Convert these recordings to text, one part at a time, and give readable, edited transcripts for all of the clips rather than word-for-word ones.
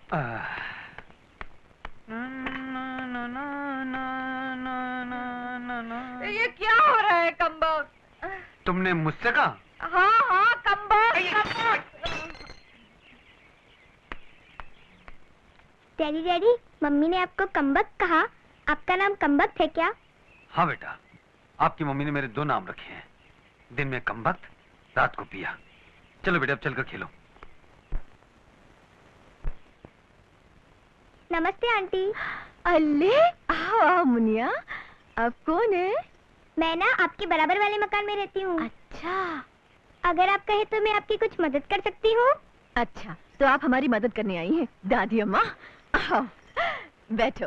ये क्या हो रहा है कम्बक? तुमने मुझसे कहा? हाँ हाँ कम्बक। डैडी डैडी, मम्मी ने आपको कम्बक कहा। आपका नाम कम्बक है क्या? हाँ बेटा, आपकी मम्मी ने मेरे 2 नाम रखे हैं। दिन में कम्बक, रात को पिया। चलो बेटा अब चलकर खेलो। नमस्ते आंटी। अल्ले आओ मुनिया, आप कौन है? मैं ना आपके बराबर वाले मकान में रहती हूँ। अच्छा, अगर आप कहे तो मैं आपकी कुछ मदद कर सकती हूँ। अच्छा तो आप हमारी मदद करने आई हैं दादी अम्मा। आओ बैठो।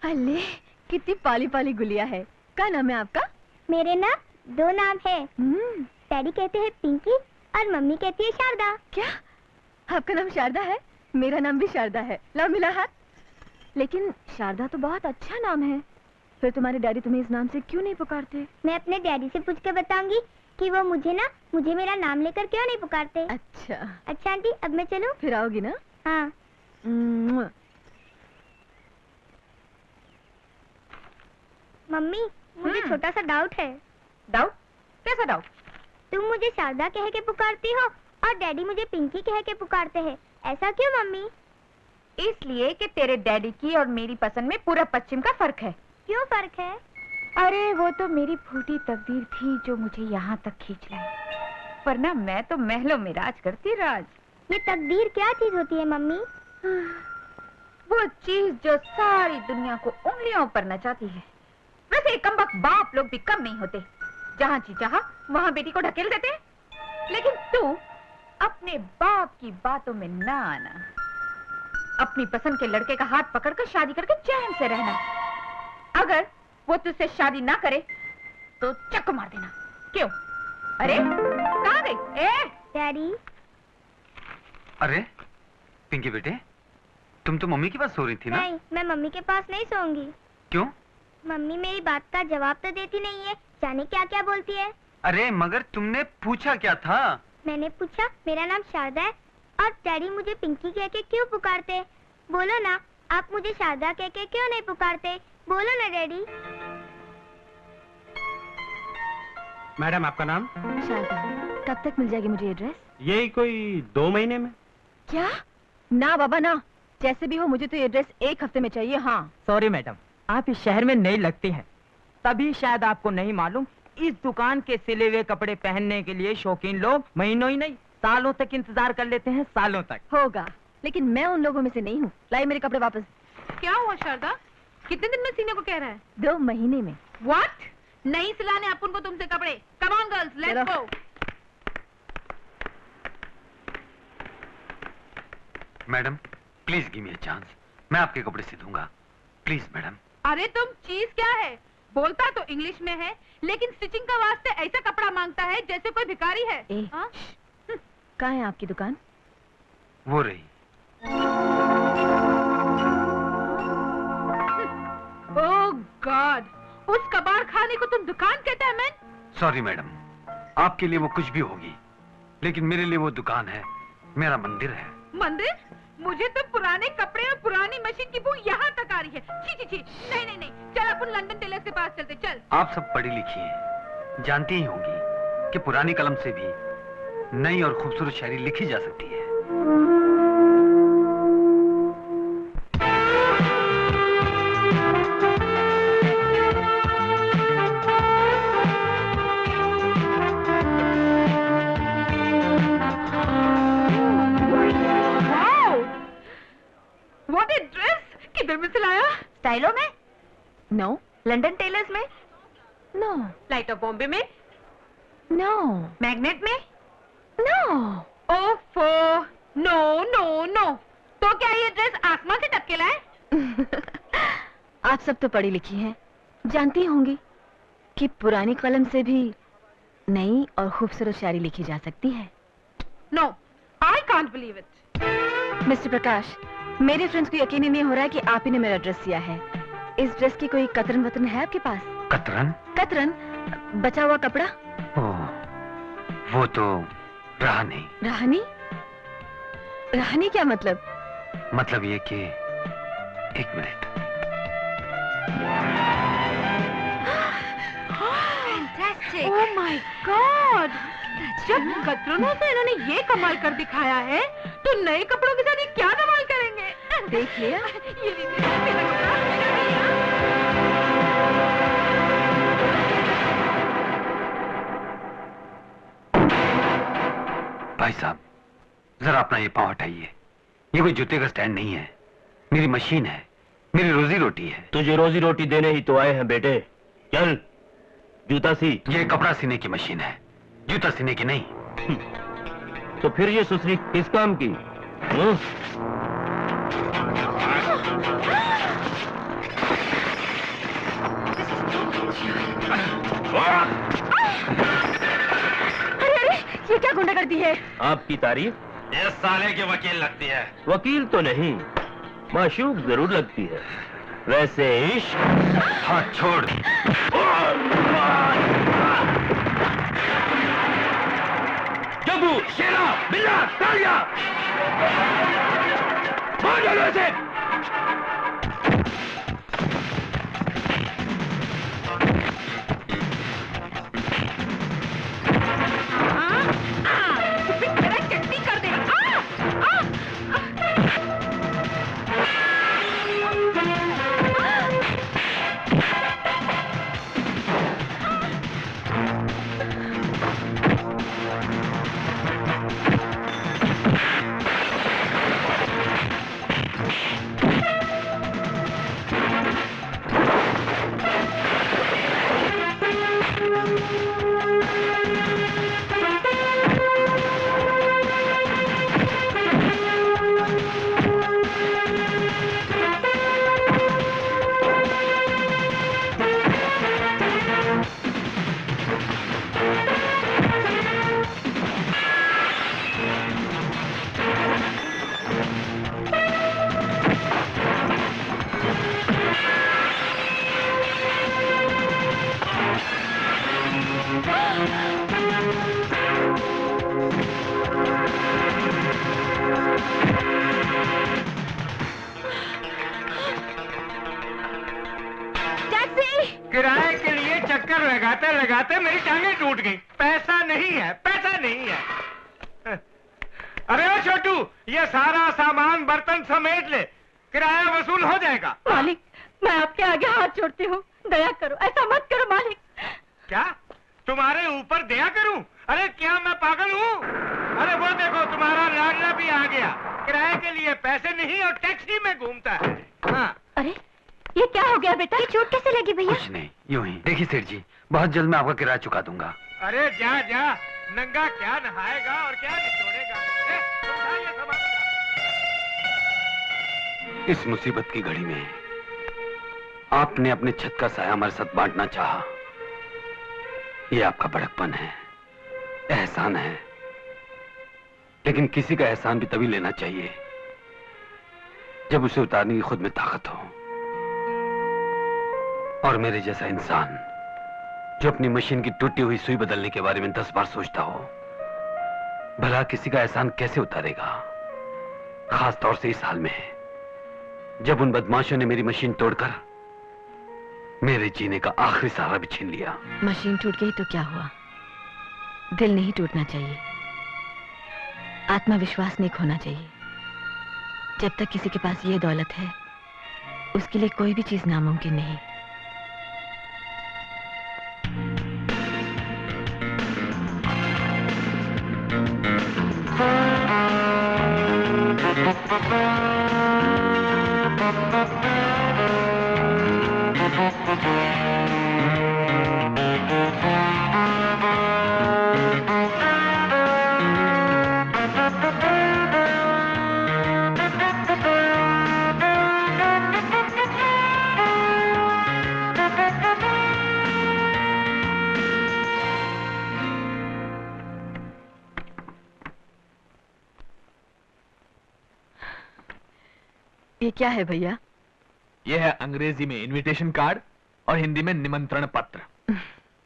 अल्ले कितनी पाली पाली गुलिया है। क्या नाम है आपका? मेरे ना 2 नाम है। डैडी कहते हैं पिंकी और मम्मी कहती है शारदा। क्या आपका नाम शारदा है? मेरा नाम भी शारदा है। ला मिला हाथ। लेकिन शारदा तो बहुत अच्छा नाम है, फिर तुम्हारे डैडी तुम्हें इस नाम से क्यों नहीं पुकारते? मैं अपने डैडी से पूछ कर बताऊंगी कि वो मुझे मेरा नाम लेकर क्यों नहीं पुकारते। अच्छा अच्छा आंटी, अब मैं चलूं? फिर आओगी ना? हाँ। मम्मी, मुझे छोटा सा डाउट है। डाउट? कैसा डाउट? तुम मुझे शारदा कह के पुकारती हो और डैडी मुझे पिंकी कह के पुकारते हैं, ऐसा क्यों मम्मी? इसलिए कि तेरे डैडी की और मेरी पसंद में पूरा पश्चिम का फर्क है। क्यों फर्क है? अरे वो तो मेरी फूटी तकदीर थी जो मुझे यहाँ तक खींच लाई, वरना मैं तो महलों में राज करती राज। ये तकदीर क्या चीज होती है मम्मी? वो चीज जो सारी दुनिया को उंगलियों पर नचाती है। वैसे कमबख्त बाप लोग भी कम नहीं होते, जहाँ जी चाहा वहाँ बेटी को ढकेल देते। लेकिन तू अपने बाप की बातों में ना आना, अपनी पसंद के लड़के का हाथ पकड़कर शादी करके चैन से रहना। अगर वो तुझसे शादी ना करे तो चक्कर मार देना। क्यों? अरे कहाँ गई? ए डैडी। अरे पिंकी बेटे, तुम तो मम्मी के पास सो रही थी ना? नहीं, मैं मम्मी के पास नहीं सोऊंगी। क्यों? मम्मी मेरी बात का जवाब तो देती नहीं है, जाने क्या क्या बोलती है। अरे मगर तुमने पूछा क्या था? मैंने पूछा मेरा नाम शारदा है और डैडी मुझे पिंकी कह के क्यों पुकारते। बोलो ना, आप मुझे शारदा कह के क्यों नहीं पुकारते? बोलो ना डैडी। मैडम आपका नाम? शारदा। कब तक मिल जाएगी मुझे एड्रेस? यही कोई 2 महीने में। क्या? ना बाबा ना, जैसे भी हो मुझे तो एड्रेस 1 हफ्ते में चाहिए। हाँ। सॉरी मैडम, आप इस शहर में नई लगती हैं, तभी शायद आपको नहीं मालूम इस दुकान के सिले हुए कपड़े पहनने के लिए शौकीन लोग महीनों ही नहीं सालों तक इंतजार कर लेते हैं, सालों तक। होगा, लेकिन मैं उन लोगों में से नहीं हूँ। लाई मेरे कपड़े वापस। क्या हुआ शारदा? कितने दिन में सीने को कह रहा है? 2 महीने में। व्हाट? नहीं सिलाने अपन को तुमसे कपड़े। Come on girls, let's go. Madam please give me a chance, मैं आपके कपड़े सिलूंगा, प्लीज मैडम। अरे तुम चीज क्या है? बोलता तो इंग्लिश में है, लेकिन स्टिचिंग का वास्ते ऐसा कपड़ा मांगता है जैसे कोई भिखारी है। कहाँ है आपकी दुकान? वो रही। ओह गॉड, उस कबाड़ खाने को तुम दुकान कहते हैं? मैन सॉरी मैडम, आपके लिए वो कुछ भी होगी, लेकिन मेरे लिए वो दुकान है, मेरा मंदिर है। मंदिर? मुझे तो पुराने कपड़े और पुरानी मशीन की बू यहाँ तक आ रही है। छी छी छी। नहीं नहीं नहीं, चल अपन लंदन टेलर के पास चलते। चल। आप सब पढ़ी लिखी हैं, जानती ही होंगी कि पुरानी कलम से भी नई और खूबसूरत शायरी लिखी जा सकती है। What a dress! किधर में सिलाया? स्टाइलो में? No. लंदन टेलर्स में? No. लाइट ऑफ बॉम्बे में? No. मैग्नेट में? No. ओफो, नो नो नो। तो क्या ये ड्रेस आसमान से टपके लाए? आप सब तो पढ़ी लिखी हैं, जानती होंगी कि पुरानी कलम से भी नई और खूबसूरत शायरी लिखी जा सकती है। No, I can't believe it. Mister Prakash, मेरे फ्रेंड्स को यकीन ही नहीं हो रहा है कि आप ही ने मेरा ड्रेस सिया है। इस ड्रेस की कोई कतरन वतरन है आपके पास? कतरन? कतरन, बचा हुआ कपड़ा। ओह, वो तो रहा नहीं। राहनी? राहनी क्या मतलब? मतलब ये कि एक मिनट। Oh my God! जब कतरनों से इन्होंने ये कमाल कर दिखाया है, तो नए कपड़ों के साथ ये क्या कमाल करेंगे? देख लिया? ये भी मेरा कपड़ा, भाई साहब, जरा अपना ये पाँव हटाइए। ये कोई जूते का स्टैंड नहीं है, मेरी मशीन है, मेरी रोजी रोटी है। तुझे रोजी रोटी देने ही तो आए हैं बेटे। चल जूता सी। ये कपड़ा सीने की मशीन है, जूता सीने की नहीं। तो फिर ये सुसरी किस काम की? अरे ये क्या गुंडागर्दी है? आपकी तारीफ? ये साले की वकील लगती है। वकील तो नहीं, माशूक जरूर लगती है। वैसे इश्क। हाथ छोड़। जब्बू, शेरा, बिल्ला, तालिया, मार डालो इसे। चटनी कर दे। किराए के लिए चक्कर लगाते लगाते मेरी टांगें टूट गई। पैसा नहीं है, पैसा नहीं है। अरे ओ छोटू, ये सारा सामान बर्तन समेट ले, किराया वसूल हो जाएगा। मालिक, मैं आपके आगे हाथ जोड़ती हूँ, दया करो, ऐसा मत करो मालिक। क्या तुम्हारे ऊपर दया करूं? अरे क्या मैं पागल हूँ? अरे वो देखो तुम्हारा लाडला भी आ गया। किराए के लिए पैसे नहीं और टैक्सी में घूमता है। हाँ। अरे ये क्या हो गया बेटा? ये चोट कैसे लगी भैया? कुछ नहीं, यूं ही। देखिए सेठ जी, बहुत जल्द मैं आपका किराया चुका दूंगा। अरे जा जा, नंगा क्या नहाएगा और क्या निचोड़ेगा। उठा ये सामान। इस मुसीबत की घड़ी में आपने अपने छत का साया हमारे साथ बांटना चाहा। ये आपका बड़कपन है, एहसान है। लेकिन किसी का एहसान भी तभी लेना चाहिए जब उसे उतारने की खुद में ताकत हो। और मेरे जैसा इंसान जो अपनी मशीन की टूटी हुई सुई बदलने के बारे में 10 बार सोचता हो, भला किसी का एहसान कैसे उतारेगा? खास तौर से इस हाल में जब उन बदमाशों ने मेरी मशीन तोड़कर मेरे जीने का आखिरी सहारा भी छीन लिया। मशीन टूट गई तो क्या हुआ? दिल नहीं टूटना चाहिए, आत्मविश्वास नहीं खोना चाहिए। जब तक किसी के पास ये दौलत है, उसके लिए कोई भी चीज नामुमकिन नहीं। ये क्या है भैया? ये है अंग्रेजी में इनविटेशन कार्ड और हिंदी में निमंत्रण पत्र।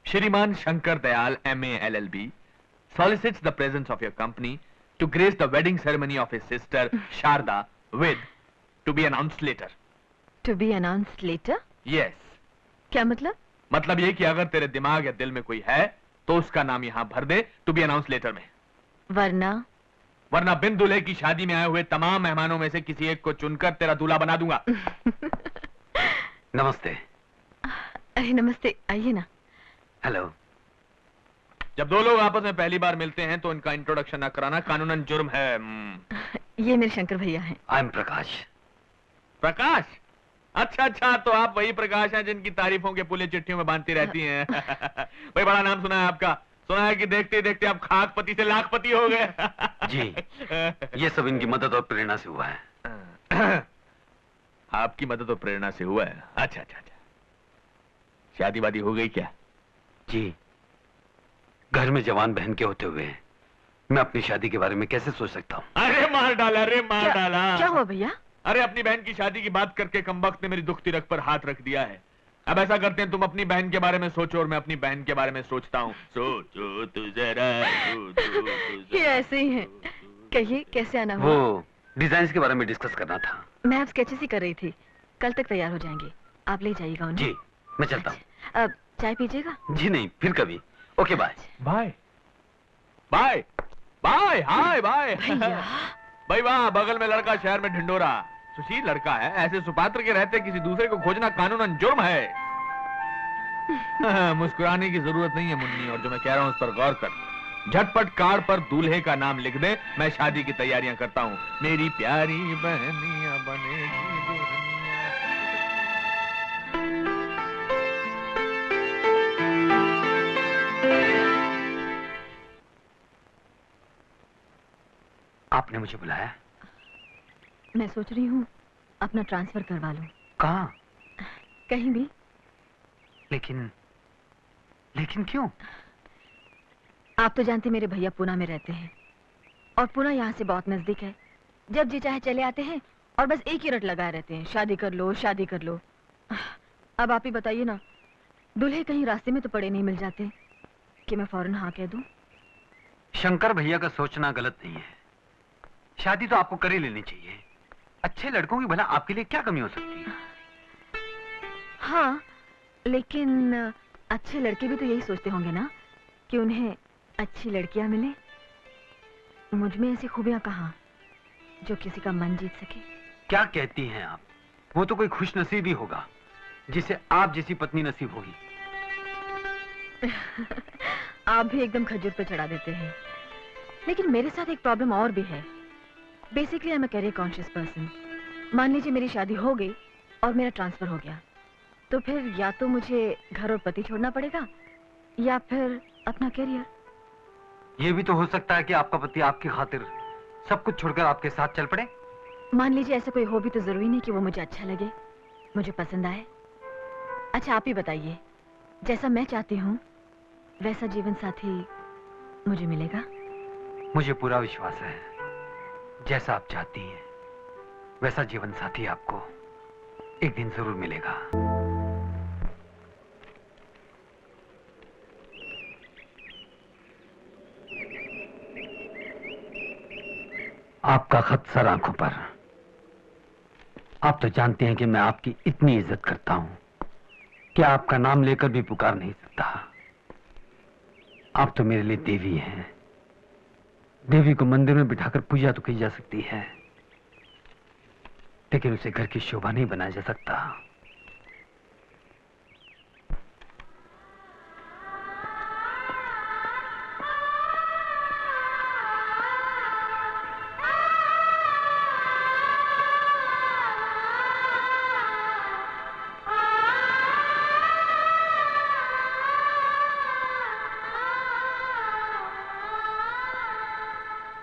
श्रीमान Shankar Dayal MA LLB solicits the presence of your company to grace the wedding ceremony of his sister Sharda with to be announced later. To be announced later? Yes. क्या मतलब? मतलब ये कि अगर तेरे दिमाग या दिल में कोई है तो उसका नाम यहाँ भर दे टू बी अनाउंस्ड लेटर में। वरना बिन दूल्हे की शादी में आए हुए तमाम मेहमानों में से किसी एक को चुनकर तेरा दूल्हा बना दूंगा। नमस्ते। अरे नमस्ते, आइए ना। हेलो। जब दो लोग आपस में पहली बार मिलते हैं तो इनका इंट्रोडक्शन न कराना कानूनन जुर्म है। ये मेरे शंकर भैया हैं। आई एम प्रकाश। प्रकाश? अच्छा अच्छा, तो आप वही प्रकाश हैं जिनकी तारीफों के पुले चिट्ठियों में बांधती रहती हैं। भाई बड़ा नाम सुना है आपका। सुना है कि देखते देखते आप खाकपति से लाखपति हो गए। जी, ये सब इनकी मदद और प्रेरणा से हुआ है। आपकी मदद और प्रेरणा से हुआ है? अच्छा अच्छा अच्छा। शादी वादी हो गई क्या? जी, घर में जवान बहन के होते हुए मैं अपनी शादी के बारे में कैसे सोच सकता हूँ? अरे मार डाला, अरे मार डाला। क्या हुआ भैया? अरे अपनी बहन की शादी की बात करके कमबख्त ने मेरी दुखती रग पर हाथ रख दिया है। अब ऐसा करते हैं, तुम अपनी बहन के बारे में सोचो और मैं अपनी बहन के बारे में सोचता हूँ। सोचो तू जरा, ये ऐसे ही है। कहिए कैसे आना हुआ? वो डिजाइन के बारे में डिस्कस करना था। मैं अब स्केचेस ही कर रही थी, कल तक तैयार हो जाएंगे। आप ले जाइएगा उन्हें। जी, मैं चलता हूँ। अब चाय पीजिएगा? जी नहीं, फिर कभी। Okay, bye bye bye bye. Hi bye. भाई वाह, बगल में लड़का, शहर में ढिंडोरा। सुशील लड़का है, ऐसे सुपात्र के रहते किसी दूसरे को खोजना कानूनन जुर्म है। मुस्कुराने की जरूरत नहीं है मुन्नी, और जो मैं कह रहा हूँ उस पर गौर कर। झटपट कार्ड पर दूल्हे का नाम लिख दे, मैं शादी की तैयारियां करता हूँ। मेरी प्यारी बहनिया बनेगी दुल्हनिया। आपने मुझे बुलाया? मैं सोच रही हूँ अपना ट्रांसफर करवा लूं। कहाँ? कहीं भी। लेकिन क्यों? आप तो जानते मेरे भैया पूना में रहते हैं, और पूना यहाँ से बहुत नजदीक है। जब जी चाहे चले आते हैं और बस एक ही रट लगाए रहते हैं, शादी कर लो शादी कर लो। अब आप ही बताइए ना, दूल्हे कहीं रास्ते में तो पड़े नहीं मिल जाते कि मैं फौरन हाँ कह दूं। शंकर भैया का सोचना गलत नहीं है। शादी तो आपको कर ही लेनी चाहिए। अच्छे लड़कों की भला आपके लिए क्या कमी हो सकती है? हाँ, लेकिन अच्छे लड़के भी तो यही सोचते होंगे ना कि उन्हें अच्छी लड़कियां मिले। मुझ में ऐसी खूबियां कहाँ जो किसी का मन जीत सके। क्या कहती हैं आप? वो तो कोई खुशनसीब ही होगा जिसे आप जैसी पत्नी नसीब होगी। आप भी एकदम खजूर पे चढ़ा देते हैं। लेकिन मेरे साथ एक प्रॉब्लम और भी है। Basically I am a career conscious person. मान लीजिए मेरी शादी हो गई और मेरा ट्रांसफर हो गया, तो फिर या तो मुझे घर और पति छोड़ना पड़ेगा या फिर अपना कैरियर। ये भी तो हो सकता है कि आपका पति आपकी खातिर सब कुछ छोड़कर आपके साथ चल पड़े। मान लीजिए ऐसा कोई हो भी तो जरूरी नहीं कि वो मुझे अच्छा लगे, मुझे पसंद आए। अच्छा आप ही बताइए, जैसा मैं चाहती हूँ वैसा जीवन साथी मुझे मिलेगा? मुझे पूरा विश्वास है, जैसा आप चाहती हैं वैसा जीवन साथी आपको एक दिन जरूर मिलेगा। आपका खत सर आंखों पर। आप तो जानते हैं कि मैं आपकी इतनी इज्जत करता हूं कि आपका नाम लेकर भी पुकार नहीं सकता। आप तो मेरे लिए देवी हैं। देवी को मंदिर में बिठाकर पूजा तो की जा सकती है, लेकिन उसे घर की शोभा नहीं बनाया जा सकता।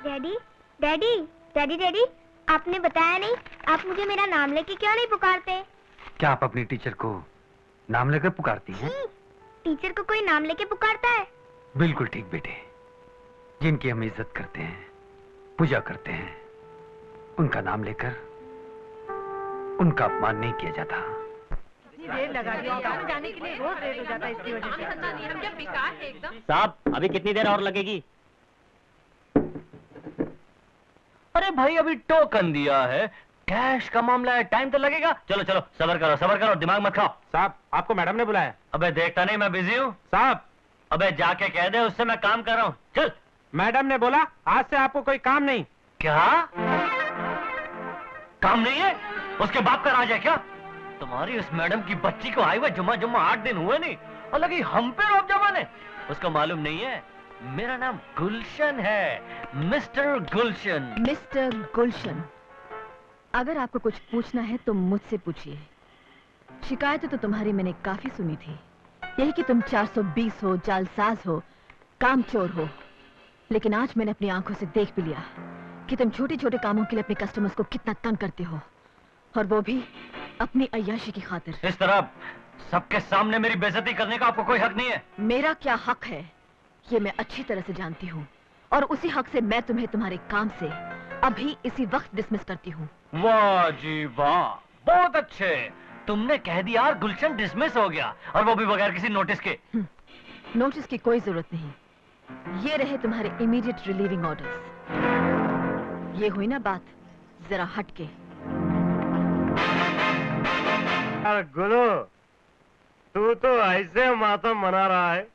डैडी डैडी डैडी डैडी, आपने बताया नहीं, आप मुझे मेरा नाम लेके क्यों नहीं पुकारते? क्या आप अपनी टीचर को नाम लेकर पुकारती हैं? टीचर को कोई नाम लेके पुकारता है? बिल्कुल ठीक बेटे। जिनकी हम इज्जत करते हैं, पूजा करते हैं, उनका नाम लेकर उनका अपमान नहीं किया जाता। देर लगा दिया जाने के लिए, रोज लेट हो जाता है इसकी वजह से। साहब अभी कितनी देर और लगेगी? अरे भाई अभी टोकन दिया है, कैश का मामला है, टाइम तो लगेगा। चलो चलो सब्र करो, दिमाग मत खाओ। साहब आपको मैडम ने बुलाया। अबे देखता नहीं मैं बिजी हूँ। साहब अबे जाके कह दे उससे मैं काम कर रहा हूँ। चल। मैडम ने बोला आज से आपको कोई काम नहीं। क्या काम नहीं है? उसके बाप का राज है क्या? तुम्हारी उस मैडम की बच्ची को आए हुए जुम्मा 8 दिन हुए नहीं और लगी हम पे रोब जमाने। उसको मालूम नहीं है मेरा नाम गुलशन है, मिस्टर गुलशन। मिस्टर गुलशन, अगर आपको कुछ पूछना है तो मुझसे पूछिए। शिकायतें तो तुम्हारी मैंने काफी सुनी थी, यही कि तुम 420 हो, जालसाज हो, कामचोर हो। लेकिन आज मैंने अपनी आंखों से देख भी लिया कि तुम छोटे छोटे कामों के लिए अपने कस्टमर्स को कितना तंग करते हो, और वो भी अपनी अय्याशी की खातिर। इस तरह सबके सामने मेरी बेइज्जती करने का आपको कोई हक नहीं है। मेरा क्या हक है ये मैं अच्छी तरह से जानती हूँ, और उसी हक से मैं तुम्हें तुम्हारे काम से अभी इसी वक्त डिसमिस करती हूँ। वाह जी वाह, बहुत अच्छे। तुमने कह दिया यार गुलशन डिसमिस हो गया, और वो भी बगैर किसी नोटिस के। नोटिस की कोई जरूरत नहीं, ये रहे तुम्हारे इमीडिएट रिलीविंग ऑर्डर्स। ये हुई ना बात, जरा हटके। गुरु तू तो ऐसे मातम मना रहा है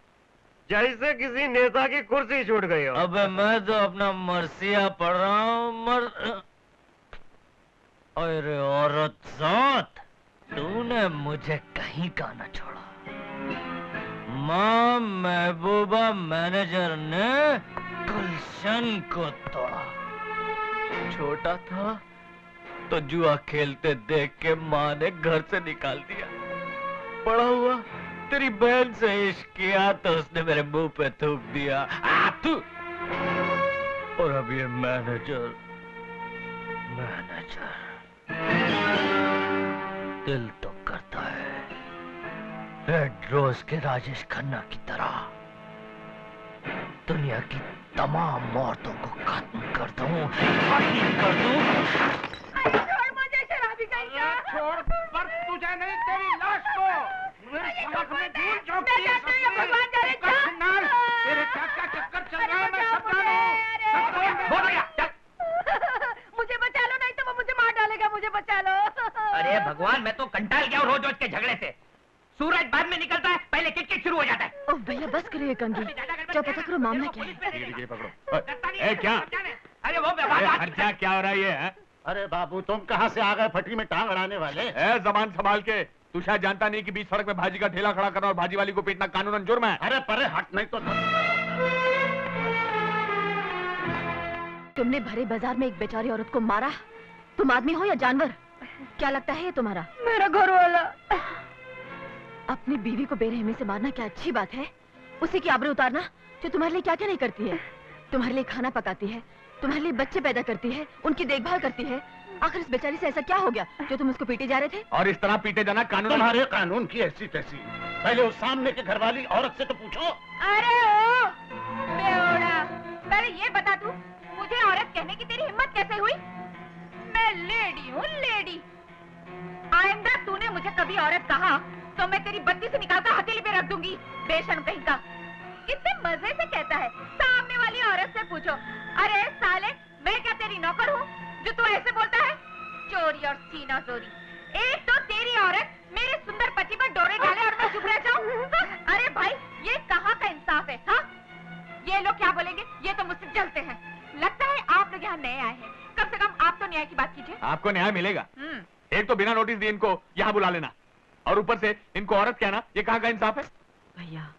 जैसे किसी नेता की कुर्सी छूट गई हो। अबे मैं तो अपना मरसिया पढ़ रहा हूँ। अरे औरत जात, तूने मुझे कहीं का न छोड़ा। माँ महबूबा मैनेजर ने गुलशन को तोड़ा। छोटा था तो जुआ खेलते देख के माँ ने घर से निकाल दिया। बड़ा हुआ तेरी बहन से इश्क किया तो उसने मेरे मुंह पे थूक दिया। तू और अब ये मैनेजर दिल तो करता है रेड रोज के राजेश खन्ना की तरह दुनिया की तमाम औरतों को खत्म कर दूं, कर दूं। मुझे शराबी कहीं छोड़, पर तुझे नहीं तेरी लाश को भगवान तेरे क्या चक्कर चल रहा है, मैं सब जानूं। मुझे बचा लो, नहीं तो वो मुझे मार डालेगा। मुझे बचा लो। अरे भगवान, मैं तो कंटाल गया हूँ रोज रोज के झगड़े से। सूरज बाद में निकलता है, पहले किट शुरू हो जाता है। ओह भैया बस करिए कंगी, क्या पता करो मामला क्या है। पकड़ो। क्या? अरे वो खर्चा क्या हो रहा है ये? अरे बाबू तुम कहाँ से आ गए फटरी में टांग अड़ाने वाले? जबान संभाल के। तू शायद जानता नहीं कि बीच सड़क में भाजी का ठेला खड़ा करना और भाजी वाली को पीटना कानूनन जुर्म है। अरे परे हट, नहीं तो तुमने भरे बाजार में एक बेचारी औरत को मारा। तुम आदमी हो या जानवर? क्या लगता है ये तुम्हारा? मेरा घर वाला। अपनी बीवी को बेरहमी से मारना क्या अच्छी बात है? उसी की आबरू उतारना जो तुम्हारे लिए क्या क्या नहीं करती है। तुम्हारे लिए खाना पकाती है, तुम्हारे लिए बच्चे पैदा करती है, उनकी देखभाल करती है। आखिर इस बेचारी से ऐसा क्या हो गया जो तुम उसको पीटे जा रहे थे? और इस तरह पीटे जाना कानून? तुम्हारे कानून की ऐसी तैसी। पहले उस सामने के घर वाली औरत से तो पूछो। अरे ओ बेओड़ा, पहले ये बता तू, मुझे औरत कहने की तेरी हिम्मत कैसे हुई? मैं लेडी हूँ, लेडी। आइंदा तूने मुझे कभी औरत कहा तो मैं तेरी बत्ती से निकालकर हथेली पे रख दूंगी। बेशर्म कहीं का। कितने मजे से कहता है, सामने वाली औरत से पूछो। अरे साले, मैं क्या तेरी नौकर हूँ जो तू ऐसे बोलता है? चोरी और सीना चोरी। एक तो तेरी औरत मेरे सुंदर पति पर डोरे डाले और मैं चुप रह जाऊँ? अरे भाई, ये कहाँ का इंसाफ है? हाँ, ये लोग क्या बोलेंगे? ये तो मुझसे जलते हैं। लगता है आप लोग यहाँ नए आए हैं। कम से कम आप तो न्याय की बात कीजिए। आपको न्याय मिलेगा। एक तो बिना नोटिस दिए इनको यहाँ बुला लेना, और ऊपर से इनको औरत कहना, ये कहाँ का इंसाफ है? भैया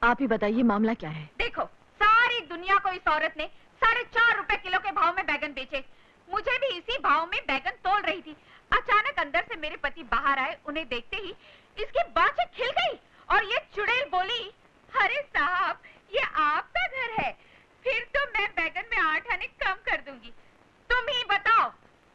आप ही बताइए मामला क्या है? देखो, सारी दुनिया को इस औरत ने 4.5 रुपए किलो के भाव में बैगन बेचे। मुझे भी इसी भाव में बैगन तोल रही थी। अचानक अंदर से मेरे पति बाहर आए। उन्हें देखते ही इसकी बातें खिल गई और ये चुड़ैल बोली, अरे साहब, ये आपका घर है, फिर तो मैं बैगन में 8 आने कम कर दूंगी। तुम ही बताओ,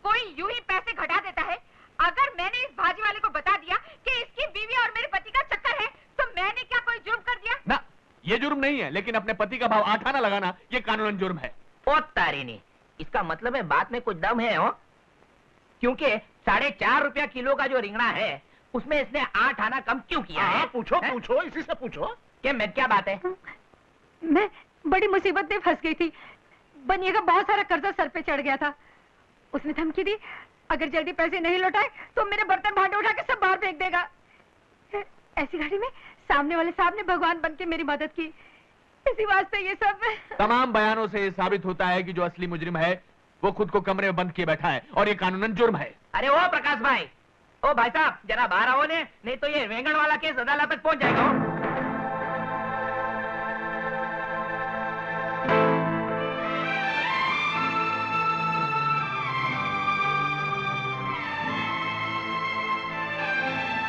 कोई यूं ही पैसे घटा देता है? अगर मैंने इस भाजी वाले को बता दिया कि इसकी बीवी और मेरे पति का चक्कर है, तो मैंने क्या कोई जुर्म कर दिया? ना, ये जुर्म नहीं है, लेकिन अपने पति का भाव 8 आना लगाना ये कानूनन जुर्म है। ओ तारीनी, इसका मतलब है बात में कुछ दम है हो? क्योंकि 4.5 रुपया किलो का जो रिंगड़ा है उसमें इसने 8 आना कम क्यों किया है? पूछो पूछो, इसी से पूछो। क्या मैं क्या बात है? मैं बड़ी मुसीबत में फंस गई थी। बनिए का बहुत सारा कर्जा सर पे चढ़ गया था। उसने धमकी दी, अगर जल्दी पैसे नहीं लौटाए तो मेरे बर्तन भांडे उठा के सब बाहर फेंक देगा। ऐसी घड़ी में सामने वाले साहब ने भगवान बन के मेरी मदद की, इसी वास्ते ये सब। तमाम बयानों से ये साबित होता है कि जो असली मुजरिम है वो खुद को कमरे में बंद किए बैठा है और ये कानूनन जुर्म है। अरे ओ प्रकाश भाई, ओ भाई साहब जरा बाहर आओ ने, नहीं तो ये वेंगण वाला केस अदालत तक पहुंच जाएगा।